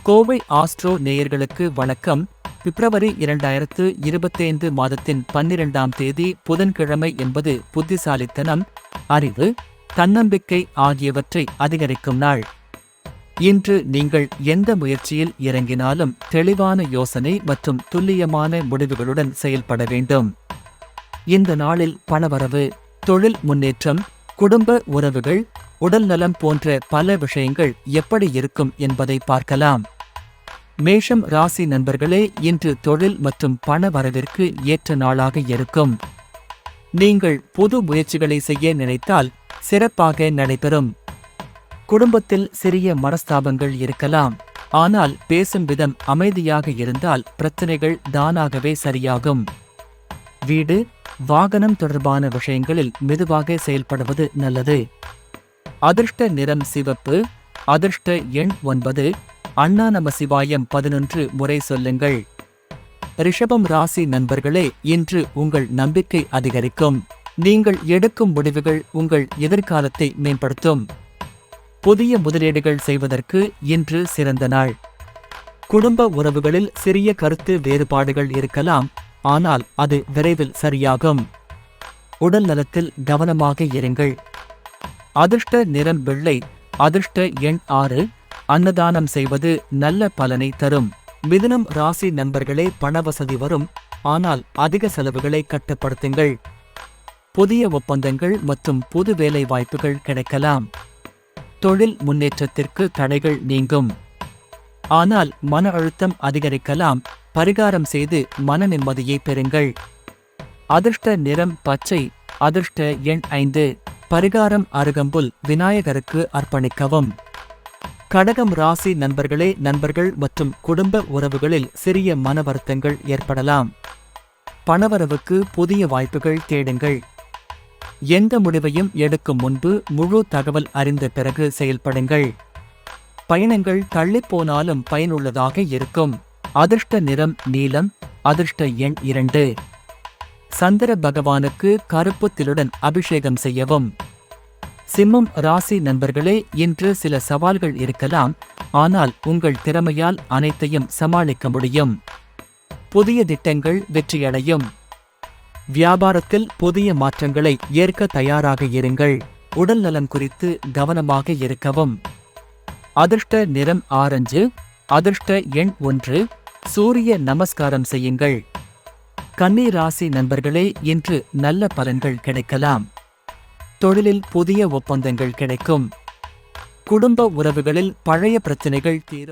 Kovai astro நேயர்களுக்கு வணக்கம். பிப்ரவரி 2025 மாதத்தின் 12ஆம் தேதி புதன்கிழமை என்பது புத்திசாலித்தனம், அறிவு, தன்னம்பிக்கை ஆகியவற்றை அதிகரிக்கும் நாள். இன்று நீங்கள் எந்த முயற்சியில் இறங்கினாலும் தெளிவான யோசனை மற்றும் துல்லியமான முடிவுகளுடன் செயல்பட வேண்டும். இந்த நாளில் பணவரவு, தொழில் முன்னேற்றம், குடும்ப உறவுகள், உடல்நலம் போன்ற பல விஷயங்கள் எப்படி இருக்கும் என்பதை பார்க்கலாம். மேஷம் ராசி நண்பர்களே, இன்று தொழில் மற்றும் பண வரவிற்கு ஏற்ற நாளாக இருக்கும். நீங்கள் புது முயற்சிகளை செய்ய நினைத்தால் சிறப்பாக நடைபெறும். குடும்பத்தில் சிறிய மனஸ்தாபங்கள் இருக்கலாம், ஆனால் பேசும் விதம் அமைதியாக இருந்தால் பிரச்சனைகள் தானாகவே சரியாகும். வீடு, வாகனம் தொடர்பான விஷயங்களில் மெதுவாக செயல்படுவது நல்லது. அதிர்ஷ்ட நிறம் சிவப்பு. அதிர்ஷ்ட எண் 9. அண்ணா நம சிவாயம் 11 முறை சொல்லுங்கள். ரிஷபம் ராசி நண்பர்களே, இன்று உங்கள் நம்பிக்கை அதிகரிக்கும். நீங்கள் எடுக்கும் முடிவுகள் உங்கள் எதிர்காலத்தை மேம்படுத்தும். புதிய முதலீடுகள் செய்வதற்கு இன்று சிறந்த நாள். குடும்ப உறவுகளில் சிறிய கருத்து வேறுபாடுகள் இருக்கலாம், ஆனால் அது விரைவில் சரியாகும். உடல் நலத்தில் கவனமாக இருங்கள். அதிர்ஷ்ட நிறம் வெள்ளை. அதிர்ஷ்ட எண் 6. அன்னதானம் செய்வது நல்ல பலனை தரும். மிதுனம் ராசி நண்பர்களே, பணவசதி வரும், ஆனால் அதிக செலவுகளை கட்டுப்படுத்துங்கள். புதிய ஒப்பந்தங்கள் மற்றும் புது வேலை வாய்ப்புகள் கிடைக்கலாம். தொழில் முன்னேற்றத்திற்கு தடைகள் நீங்கும், ஆனால் மன அழுத்தம் அதிகரிக்கலாம். பரிகாரம் செய்து மன நிம்மதியை பெறுங்கள். அதிர்ஷ்ட நிறம் பச்சை. அதிர்ஷ்ட எண் 5. பரிகாரம் அருகம்புல், விநாயகருக்கு அர்ப்பணிக்கவும். கடகம் ராசி நண்பர்களே, நண்பர்கள் மற்றும் குடும்ப உறவுகளில் சிறிய மன வருத்தங்கள் ஏற்படலாம். பணவரவுக்கு புதிய வாய்ப்புகள் தேடுங்கள். எந்த முடிவையும் எடுக்கும் முன்பு முழு தகவல் அறிந்த பிறகு செயல்படுங்கள். பயணங்கள் தள்ளிப்போனாலும் பயனுள்ளதாக இருக்கும். அதிர்ஷ்ட நிறம் நீலம். அதிர்ஷ்ட எண் 2. சந்திர பகவானுக்கு கருப்பு திலுடன் அபிஷேகம் செய்யவும். சிம்மம் ராசி நண்பர்களே, இன்று சில சவால்கள் இருக்கலாம், ஆனால் உங்கள் திறமையால் அனைத்தையும் சமாளிக்க முடியும். புதிய திட்டங்கள் வெற்றியடையும். வியாபாரத்தில் புதிய மாற்றங்களை ஏற்க தயாராக இருங்கள். உடல் நலம் குறித்து கவனமாக இருக்கவும். அதிர்ஷ்ட நிறம் ஆரஞ்சு. அதிர்ஷ்ட எண் 1. சூரிய நமஸ்காரம் செய்யுங்கள். கன்னி ராசி நண்பர்களே, இன்று நல்ல பலன்கள் கிடைக்கலாம். தொழிலில் புதிய ஒப்பந்தங்கள் கிடைக்கும். குடும்ப உறவுகளில் பழைய பிரச்சனைகள் தீரும்.